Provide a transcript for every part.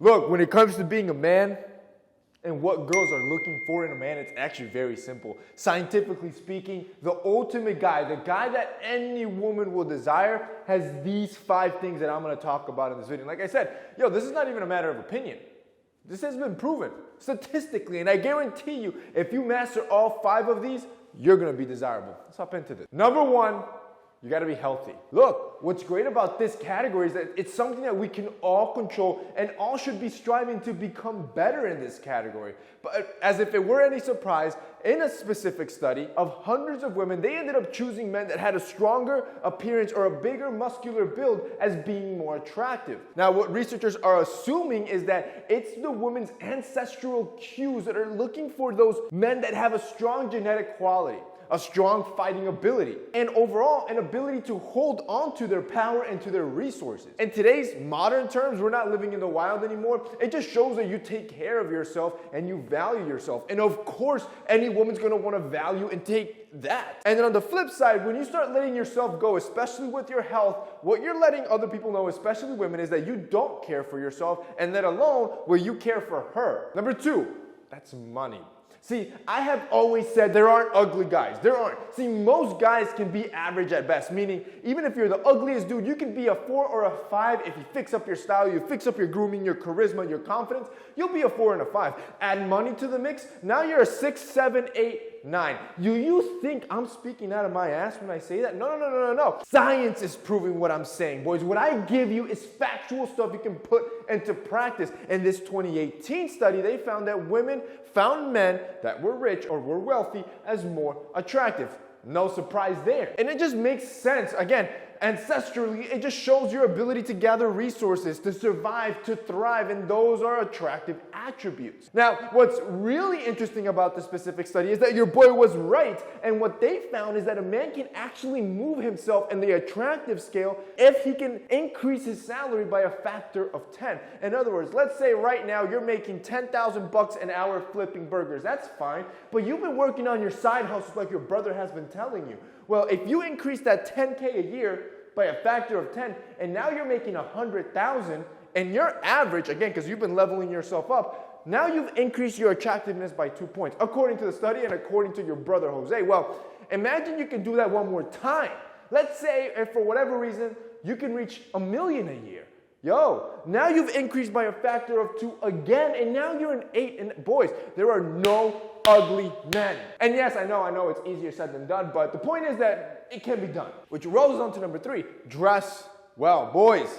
Look, when it comes to being a man and what girls are looking for in a man, it's actually very simple. Scientifically speaking, the ultimate guy, the guy that any woman will desire, has these 5 things that I'm going to talk about in this video. Like I said, this is not even a matter of opinion. This has been proven statistically, and I guarantee you, if you master all 5 of these, you're going to be desirable. Let's hop into this. Number 1, you got to be healthy. Look, what's great about this category is that it's something that we can all control and all should be striving to become better in this category. But as if it were any surprise, in a specific study of hundreds of women, they ended up choosing men that had a stronger appearance or a bigger muscular build as being more attractive. Now, what researchers are assuming is that it's the woman's ancestral cues that are looking for those men that have a strong genetic quality, a strong fighting ability, and overall an ability to hold on to their power and to their resources. In today's modern terms, we're not living in the wild anymore. It just shows that you take care of yourself and you value yourself. And of course, any woman's gonna wanna value and take that. And then on the flip side, when you start letting yourself go, especially with your health, what you're letting other people know, especially women, is that you don't care for yourself, and let alone will you care for her. Number 2, that's money. See, I have always said there aren't ugly guys. There aren't. See, most guys can be average at best, meaning even if you're the ugliest dude, you can be a 4 or a 5 if you fix up your style, you fix up your grooming, your charisma, your confidence, you'll be a 4 and a 5. Add money to the mix, now you're a 6, 7, 8, 9. Do you think I'm speaking out of my ass when I say that? No. Science is proving what I'm saying, boys. What I give you is factual stuff you can put into practice. In this 2018 study, they found that women found men that were rich or were wealthy as more attractive. No surprise there. And it just makes sense. Again, ancestrally, it just shows your ability to gather resources, to survive, to thrive, and those are attractive attributes. Now, what's really interesting about this specific study is that your boy was right, and what they found is that a man can actually move himself in the attractive scale if he can increase his salary by a factor of 10. In other words, let's say right now you're making $10,000 an hour flipping burgers. That's fine, but you've been working on your side hustles like your brother has been telling you. Well, if you increase that 10K a year by a factor of 10, and now you're making 100,000, and your average, again, because you've been leveling yourself up, now you've increased your attractiveness by 2 points, according to the study and according to your brother Jose. Well, imagine you can do that one more time. Let's say, if for whatever reason, you can reach $1 million a year. Now you've increased by a factor of 2 again, and now you're an 8. And boys, there are no ugly men. And yes, I know it's easier said than done, but the point is that it can be done. Which rolls on to number 3, dress well. Boys,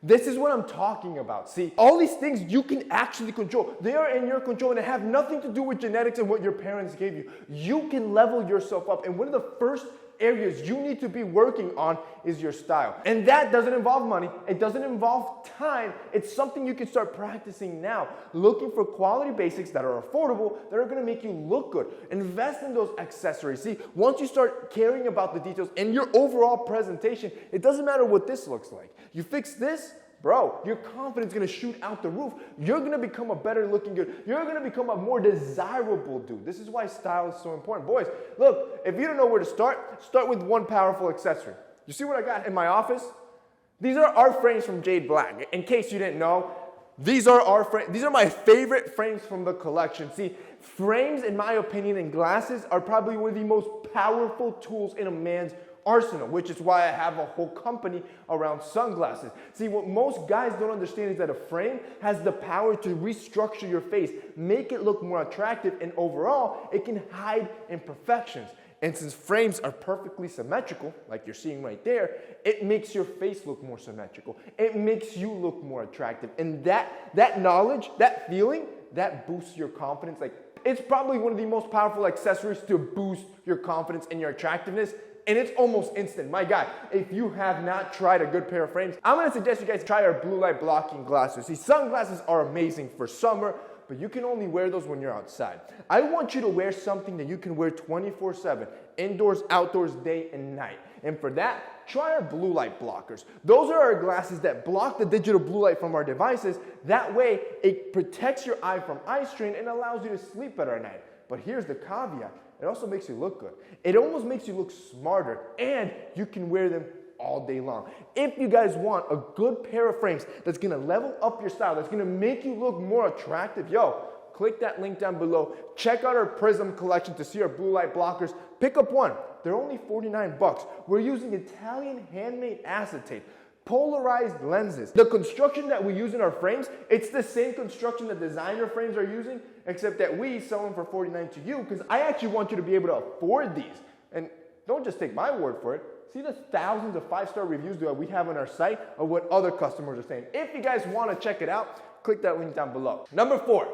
this is what I'm talking about. See, all these things you can actually control. They are in your control and they have nothing to do with genetics and what your parents gave you. You can level yourself up, and one of the first areas you need to be working on is your style. And that doesn't involve money. It doesn't involve time. It's something you can start practicing now. Looking for quality basics that are affordable, that are going to make you look good. Invest in those accessories. See, once you start caring about the details in your overall presentation, it doesn't matter what this looks like. You fix this, bro, your confidence is going to shoot out the roof. You're going to become a better looking dude. You're going to become a more desirable dude. This is why style is so important. Boys, look, if you don't know where to start with one powerful accessory. You see what I got in my office? These are our frames from Jade Black. In case you didn't know, these are our frames. These are my favorite frames from the collection. See, frames, in my opinion, and glasses are probably one of the most powerful tools in a man's arsenal, which is why I have a whole company around sunglasses. See, what most guys don't understand is that a frame has the power to restructure your face, make it look more attractive, and overall, it can hide imperfections. And since frames are perfectly symmetrical, like you're seeing right there, it makes your face look more symmetrical. It makes you look more attractive. And that knowledge, that feeling, that boosts your confidence. Like, it's probably one of the most powerful accessories to boost your confidence and your attractiveness. And it's almost instant. My guy, if you have not tried a good pair of frames, I'm going to suggest you guys try our blue light blocking glasses. See, sunglasses are amazing for summer, but you can only wear those when you're outside. I want you to wear something that you can wear 24/7, indoors, outdoors, day and night. And for that, try our blue light blockers. Those are our glasses that block the digital blue light from our devices. That way, it protects your eye from eye strain and allows you to sleep better at night. But here's the caveat. It also makes you look good. It almost makes you look smarter, and you can wear them all day long. If you guys want a good pair of frames that's gonna level up your style, that's gonna make you look more attractive, yo, click that link down below. Check out our Prism collection to see our blue light blockers. Pick up one. They're only 49 bucks. We're using Italian handmade acetate, polarized lenses. The construction that we use in our frames, it's the same construction that designer frames are using, except that we sell them for 49 to you because I actually want you to be able to afford these. And don't just take my word for it. See the thousands of 5-star reviews that we have on our site of what other customers are saying. If you guys want to check it out, click that link down below. Number 4,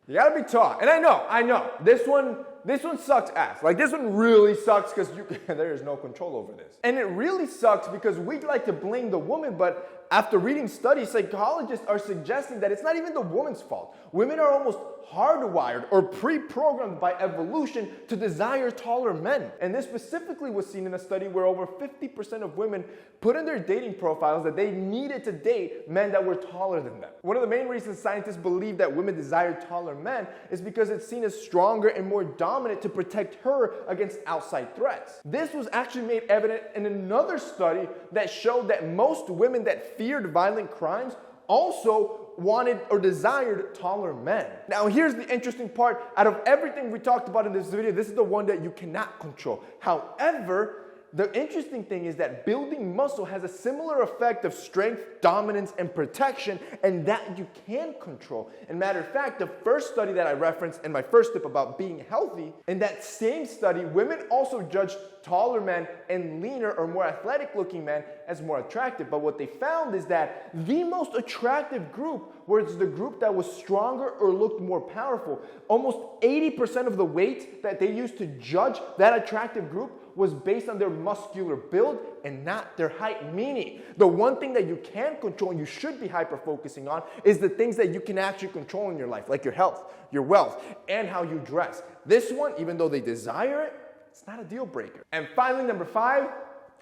you gotta be tall. And I know, this one sucks ass. Like this one really sucks because there is no control over this. And it really sucks because we like to blame the woman, but after reading studies, psychologists are suggesting that it's not even the woman's fault. Women are almost hardwired or pre-programmed by evolution to desire taller men. And this specifically was seen in a study where over 50% of women put in their dating profiles that they needed to date men that were taller than them. One of the main reasons scientists believe that women desire taller men is because it's seen as stronger and more dominant to protect her against outside threats. This was actually made evident in another study that showed that most women that feared violent crimes also wanted or desired taller men. Now here's the interesting part. Out of everything we talked about in this video, this is the one that you cannot control. However, the interesting thing is that building muscle has a similar effect of strength, dominance, and protection, and that you can control. And matter of fact, the first study that I referenced in my first tip about being healthy, in that same study, women also judged taller men and leaner or more athletic looking men as more attractive. But what they found is that the most attractive group was the group that was stronger or looked more powerful. Almost 80% of the weight that they used to judge that attractive group was based on their muscular build and not their height. Meaning, the one thing that you can control and you should be hyper-focusing on is the things that you can actually control in your life, like your health, your wealth, and how you dress. This one, even though they desire it, it's not a deal breaker. And finally, number 5,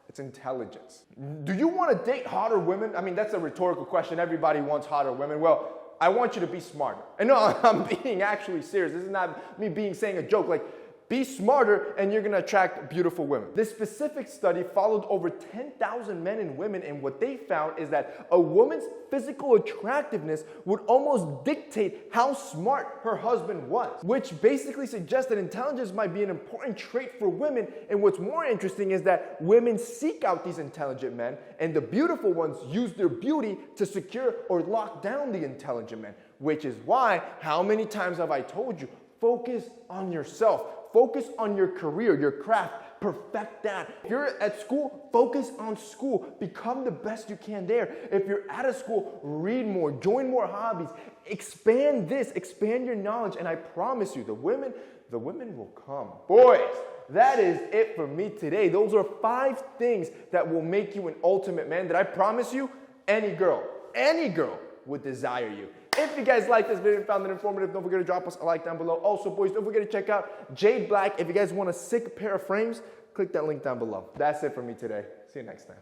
it's intelligence. Do you want to date hotter women? I mean, that's a rhetorical question. Everybody wants hotter women. Well, I want you to be smarter. And no, I'm being actually serious. This is not me saying a joke. Like, be smarter and you're gonna attract beautiful women. This specific study followed over 10,000 men and women, and what they found is that a woman's physical attractiveness would almost dictate how smart her husband was, which basically suggests that intelligence might be an important trait for women. And what's more interesting is that women seek out these intelligent men, and the beautiful ones use their beauty to secure or lock down the intelligent men, which is why, how many times have I told you, focus on yourself. Focus on your career, your craft, perfect that. If you're at school, focus on school. Become the best you can there. If you're out of school, read more, join more hobbies, expand your knowledge, and I promise you, the women will come. Boys, that is it for me today. Those are 5 things that will make you an ultimate man that I promise you, any girl would desire you. If you guys like this video and found it informative, don't forget to drop us a like down below. Also, boys, don't forget to check out Jade Black. If you guys want a sick pair of frames, click that link down below. That's it for me today. See you next time.